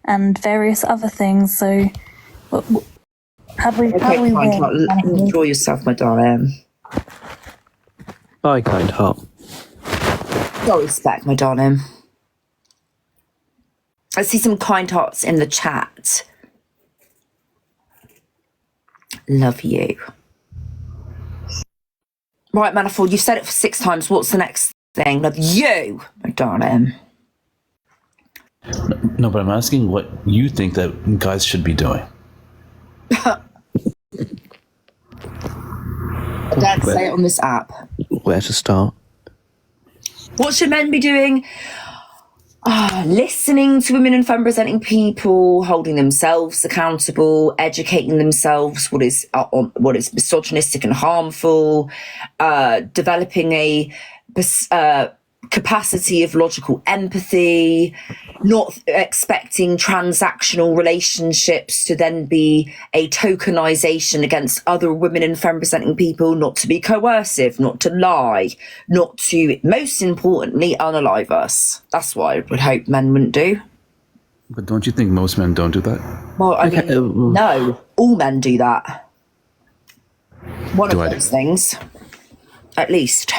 and various other things. So, how do we win? Enjoy yourself, my darling. Bye, kind heart. Got respect, my darling. I see some kind hearts in the chat. Love you. Right, Manifold, you've said it for 6 times. What's the next thing? Love you, my darling. No, but I'm asking what you think that guys should be doing. Don't say it on this app. Where to start? What should men be doing? Listening to women and femme presenting people, holding themselves accountable, educating themselves what is misogynistic and harmful, developing a capacity of logical empathy, not expecting transactional relationships to then be a tokenization against other women and femme presenting people, not to be coercive, not to lie, not to, most importantly, unalive us. That's what I would hope men wouldn't do. But don't you think most men don't do that? Well, I mean, no, all men do that. One of those things, at least.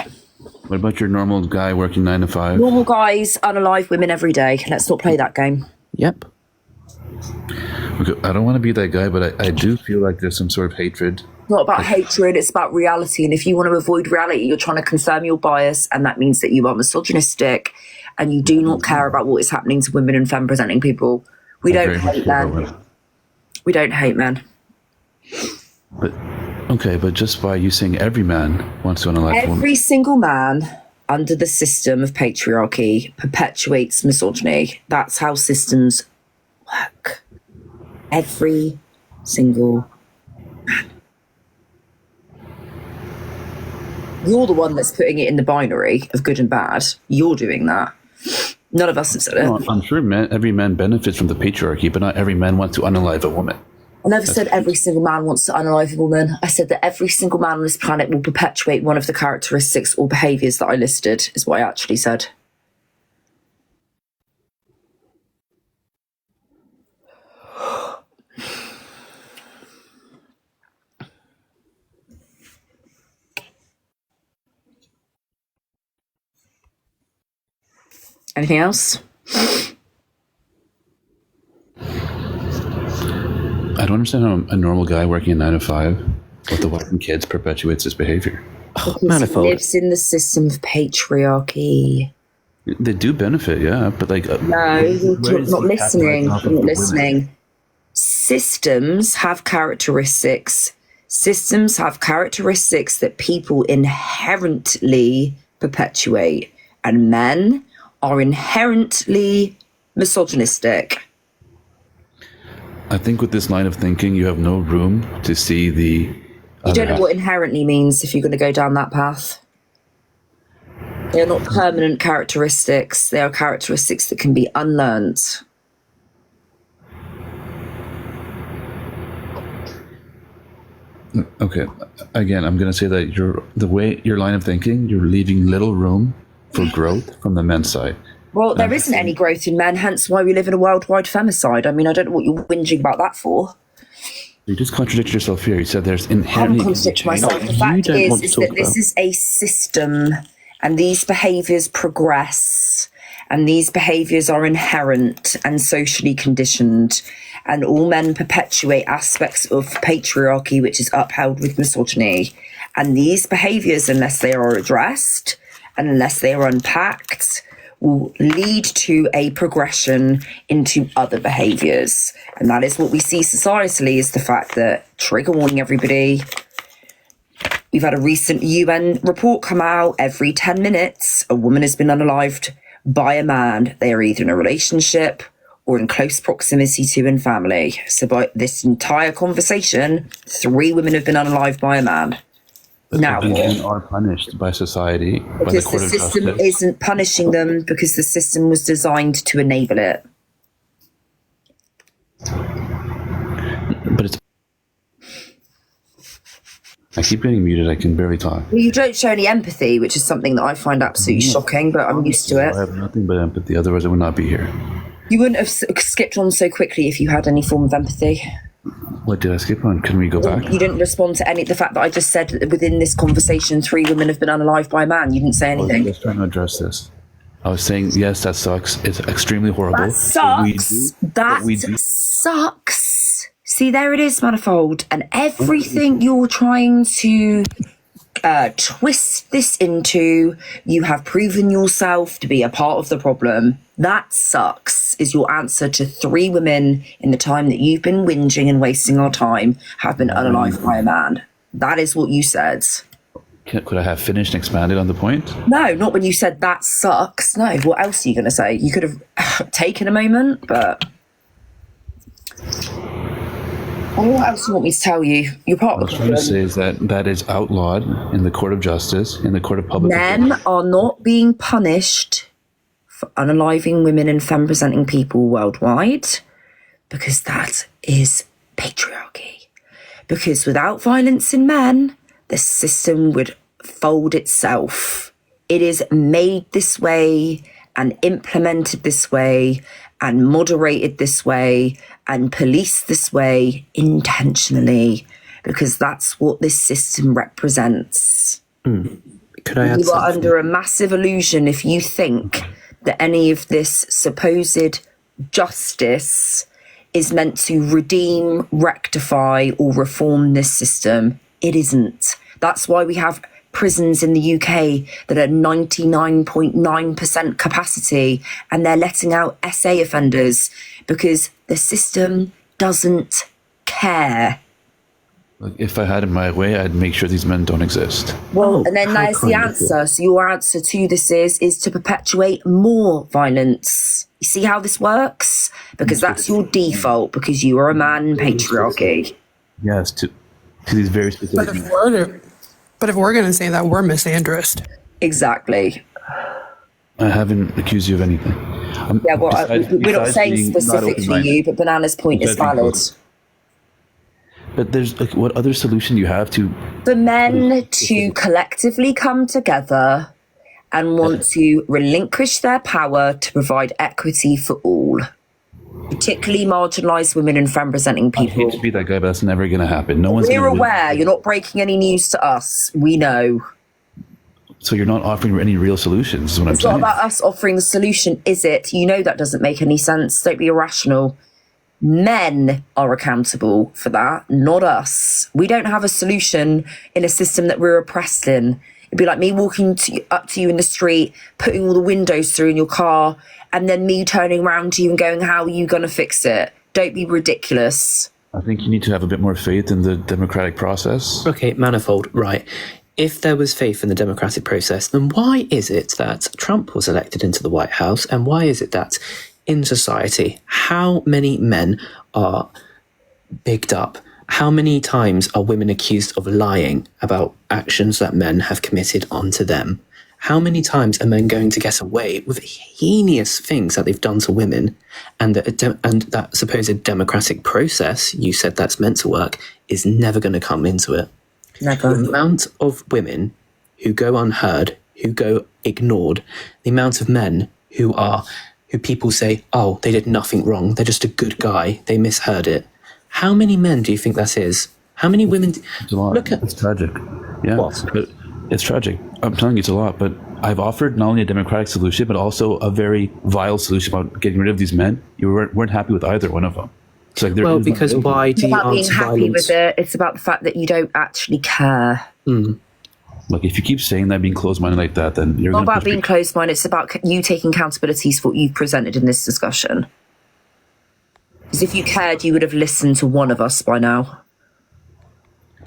What about your normal guy working 9 to 5? Normal guys unalive women every day. Let's not play that game. Yep. Okay, I don't want to be that guy, but I do feel like there's some sort of hatred. It's not about hatred, it's about reality. And if you want to avoid reality, you're trying to confirm your bias, and that means that you are misogynistic and you do not care about what is happening to women and femme presenting people. We don't hate men. We don't hate men. But okay, but just by you saying every man wants to unalive women. Every single man under the system of patriarchy perpetuates misogyny. That's how systems work. Every single man. You're the one that's putting it in the binary of good and bad. You're doing that. None of us have said it. No, I'm sure every man benefits from the patriarchy, but not every man wants to unalive a woman. I never said every single man wants to unalive a woman. I said that every single man on this planet will perpetuate one of the characteristics or behaviours that I listed, is what I actually said. Anything else? I don't understand how a normal guy working a 9 to 5 with a wife and kids perpetuates this behavior. Manifold. He lives in the system of patriarchy. They do benefit, yeah, but like... No, you're not listening. You're not listening. Systems have characteristics. Systems have characteristics that people inherently perpetuate. And men are inherently misogynistic. I think with this line of thinking, you have no room to see the... You don't know what inherently means if you're going to go down that path. They are not permanent characteristics. They are characteristics that can be unlearned. Okay, again, I'm going to say that the way your line of thinking, you're leaving little room for growth from the men's side. Well, there isn't any growth in men, hence why we live in a worldwide femicide. I mean, I don't know what you're whinging about that for. You just contradicted yourself here. You said there's inherently... I'm contradicting myself. The fact is that this is a system, and these behaviours progress, and these behaviours are inherent and socially conditioned, and all men perpetuate aspects of patriarchy, which is upheld with misogyny. And these behaviours, unless they are addressed, and unless they are unpacked, will lead to a progression into other behaviours. And that is what we see societally, is the fact that, trigger warning everybody, we've had a recent UN report come out. Every 10 minutes, a woman has been unalived by a man. They are either in a relationship or in close proximity to in family. So by this entire conversation, 3 women have been unalived by a man. But now, men are punished by society, by the because court the of system justice. isn't punishing them, because the system was designed to enable it. But it's... I keep getting muted. I can barely talk. Well, you don't show any empathy, which is something that I find absolutely shocking, but I'm used to I it. have nothing but empathy. Otherwise, I would not be here. You wouldn't have skipped on so quickly if you had any form of empathy. What did I skip on? Can we go back? You didn't respond to the fact that I just said that within this conversation, 3 women have been unalived by a man. You didn't say anything. I was trying to address this. I was saying, yes, that sucks. It's extremely horrible. That sucks. Sucks. See, there it is, Manifold. And everything you're trying to twist this into, you have proven yourself to be a part of the problem. That sucks is your answer to 3 women in the time that you've been whinging and wasting our time have been unalived by a man. That is what you said. Could I have finished and expanded on the point? No, not when you said that sucks. No, what else are you going to say? You could have taken a moment, but... What else do you want me to tell you? You're part of the problem. What I'm trying to say is that is outlawed in the court of justice, in the court of public... Men are not being punished for unaliving women and femme-presenting people worldwide because that is patriarchy. Because without violence in men, the system would fold itself. It is made this way and implemented this way and moderated this way and policed this way intentionally because that's what this system represents. Could I add You are under a massive illusion if you think that any of this supposed justice is meant to redeem, rectify, or reform this system. It isn't. That's why we have prisons in the UK that are 99.9% capacity and they're letting out SA offenders because the system doesn't care. Look, if I had it my way, I'd make sure these men don't exist. Well, and then there's the answer. So your answer to this is to perpetuate more violence. You see how this works? Because that's your default, because you are a man in patriarchy. Yes, to these very specific... But if we're going to say that, we're misandrist. Exactly. I haven't accused you of anything. Yeah, well, we're not saying specifically you, but Banana's point is valid. But there's what other solution you have to... For men to collectively come together and want to relinquish their power to provide equity for all, particularly marginalised women and femme-presenting people. I hate to be that guy, but that's never going to happen. We're aware. You're not breaking any news to us. We know. So you're not offering any real solutions, is what I'm It's saying. not about us offering the solution, is it? You know that doesn't make any sense. Don't be irrational. Men are accountable for that, not us. We don't have a solution in a system that we're oppressed in. It'd be like me walking up to you in the street, putting all the windows through in your car, and then me turning around to you and going, how are you going to fix it? Don't be ridiculous. I think you need to have a bit more faith in the democratic process. Okay, Manifold, right. If there was faith in the democratic process, then why is it that Trump was elected into the White House? And why is it that in society, how many men are bigged up? How many times are women accused of lying about actions that men have committed onto them? How many times are men going to get away with heinous things that they've done to women? And that supposed democratic process, you said that's meant to work, is never going to come into it. Never. The amount of women who go unheard, who go ignored, the amount of men who people say, oh, they did nothing wrong, they're just a good guy, they misheard it. How many men do you think that is? How many women... It's a lot. It's tragic. Yeah. What? But it's tragic. I'm telling you, it's a lot. But I've offered not only a democratic solution, but also a very vile solution about getting rid of these men. You weren't happy with either one of them. It's like well, because why do you answer being happy violence? with it. It's about the fact that you don't actually care. Look, if you keep saying that, being closed-minded like that, then you're Not about being closed-minded. It's about you taking accountability for what you've presented in this discussion. Because if you cared, you would have listened to one of us by now.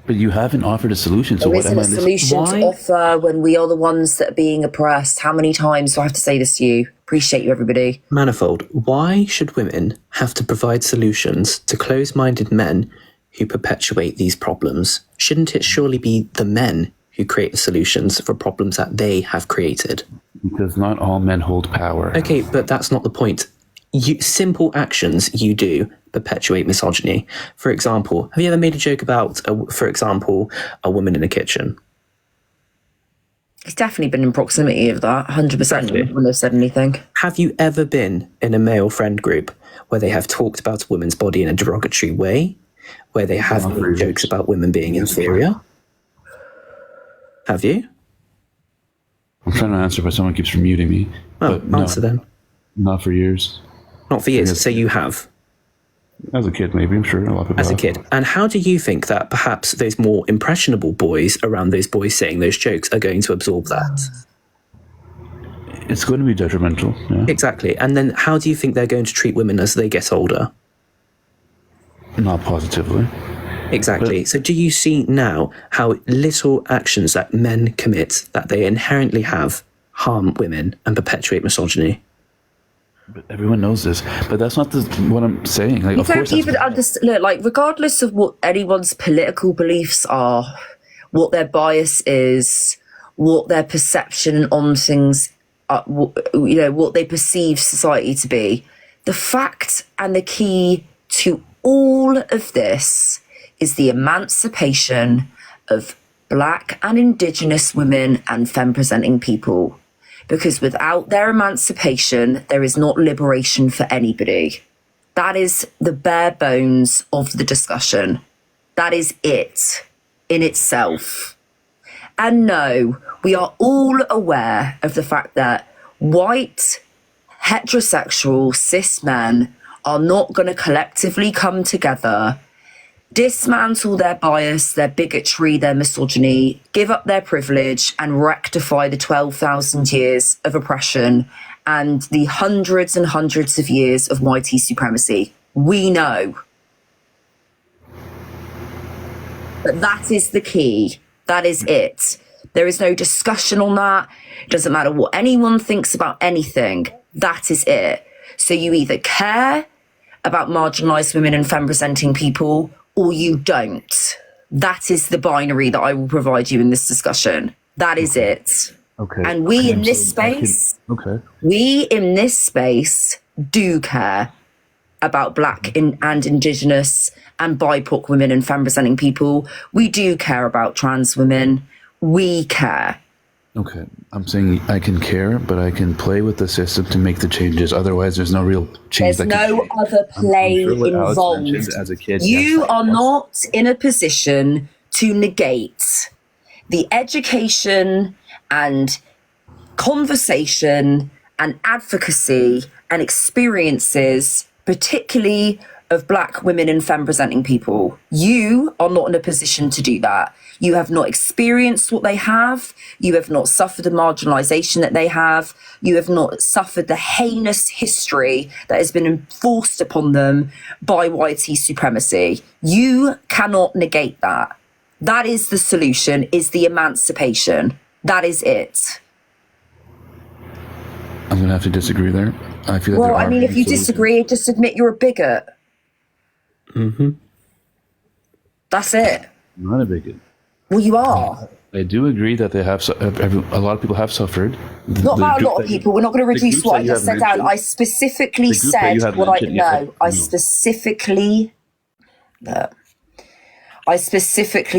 But you haven't offered a solution. So There what isn't am I a solution Why? to offer when we are the ones that are being oppressed. How many times do I have to say this to you? Appreciate you, everybody. Manifold, why should women have to provide solutions to closed-minded men who perpetuate these problems? Shouldn't it surely be the men who create the solutions for problems that they have created? Because not all men hold power. Okay, but that's not the point. Simple actions you do perpetuate misogyny. For example, have you ever made a joke about, for example, a woman in a kitchen? It's definitely been in proximity of that, 100%. Exactly. When they've said anything. Have you ever been in a male friend group where they have talked about a woman's body in a derogatory way, where they have made jokes about women being inferior? Have you? I'm trying to answer, but someone keeps muting me. Well, but no, answer then. not for years. Not for years. So you have. As a kid, maybe, I'm sure a lot of people As a have. kid. And how do you think that perhaps those more impressionable boys around those boys saying those jokes are going to absorb that? It's going to be detrimental. Yeah. Exactly. And then how do you think they're going to treat women as they get older? Not positively. Exactly. So do you see now how little actions that men commit, that they inherently have, harm women and perpetuate misogyny? But everyone knows this. But that's not what I'm saying. Like, You of course, don't even understand. Look, like, regardless of what anyone's political beliefs are, what their bias is, what their perception on things are, you know, what they perceive society to be, the fact and the key to all of this is the emancipation of Black and Indigenous women and femme-presenting people. Because without their emancipation, there is not liberation for anybody. That is the bare bones of the discussion. That is it in itself. And no, we are all aware of the fact that white, heterosexual, cis men are not going to collectively come together, dismantle their bias, their bigotry, their misogyny, give up their privilege, and rectify the 12,000 years of oppression and the hundreds and hundreds of years of whitey supremacy. We know. But that is the key. That is it. There is no discussion on that. It doesn't matter what anyone thinks about anything. That is it. So you either care about marginalised women and femme-presenting people, or you don't. That is the binary that I will provide you in this discussion. That is it. Okay. And we in this space, we in this space do care about Black and Indigenous and BIPOC women and femme-presenting people. We do care about trans women. We care. Okay. I'm saying I can care, but I can play with the system to make the changes. Otherwise, there's no real change. There's no other play involved. As a kid, you are not in a position to negate the education and conversation and advocacy and experiences, particularly of Black women and femme-presenting people. You are not in a position to do that. You have not experienced what they have. You have not suffered the marginalisation that they have. You have not suffered the heinous history that has been enforced upon them by whitey supremacy. You cannot negate that. That is the solution, is the emancipation. That is it. I'm going to have to disagree there. I feel well, I mean, if you disagree, just admit you're a bigot. Mm-hmm. That's it. I'm not a bigot. Well, you are. I do agree that they have. A lot of people have suffered. Not about a lot of people. We're not going to reduce what I just said down. I specifically said what I know. I specifically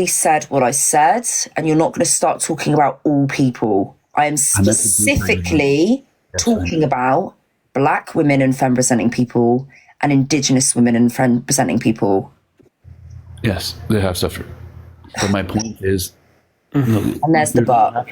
said what I said, and you're not going to start talking about all people. I am specifically talking about Black women and femme-presenting people and Indigenous women and femme-presenting people. Yes, they have suffered. But my point is... and there's the but.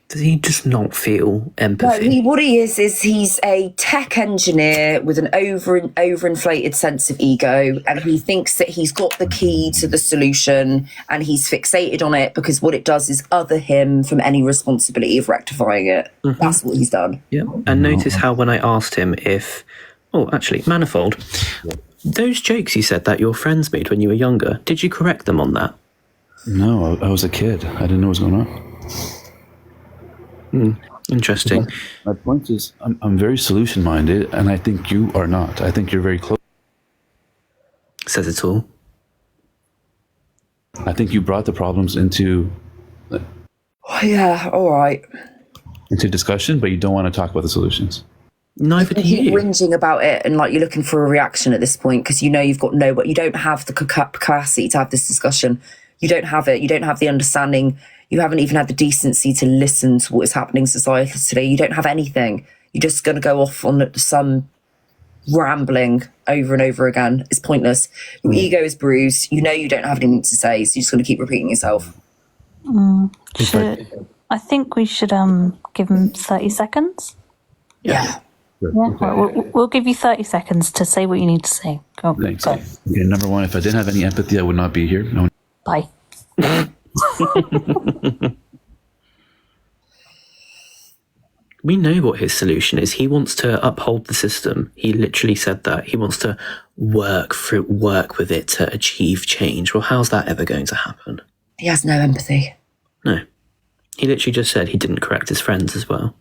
Does he just not feel empathy? No, what he is he's a tech engineer with an overinflated sense of ego, and he thinks that he's got the key to the solution, and he's fixated on it because what it does is other him from any responsibility of rectifying it. Mm-hmm. That's what he's done. Yeah, and notice how when I asked him if... Oh, actually, Manifold. Yeah. Those jokes you said that your friends made when you were younger, did you correct them on that? No, I was a kid. I didn't know what was going on. Interesting. My point is, I'm very solution-minded, and I think you are not. I think you're very close. Says it all. I think you brought the problems into... yeah, all right. Into discussion, but you don't want to talk about the solutions. Neither do you. You keep whinging about it, and like you're looking for a reaction at this point because you know you've got but you don't have the capacity to have this discussion. You don't have it. You don't have the understanding. You haven't even had the decency to listen to what is happening in society today. You don't have anything. You're just going to go off on some rambling over and over again. It's pointless. Your ego is bruised. You know you don't have anything to say, so you're just going to keep repeating yourself. I think we should give him 30 seconds. Yeah. We'll give you 30 seconds to say what you need to say. Go. Thanks. Okay, number one, if I didn't have any empathy, I would not be here. No. Bye. We know what his solution is. He wants to uphold the system. He literally said that. He wants to work with it to achieve change. Well, how's that ever going to happen? He has no empathy. No. He literally just said he didn't correct his friends as well.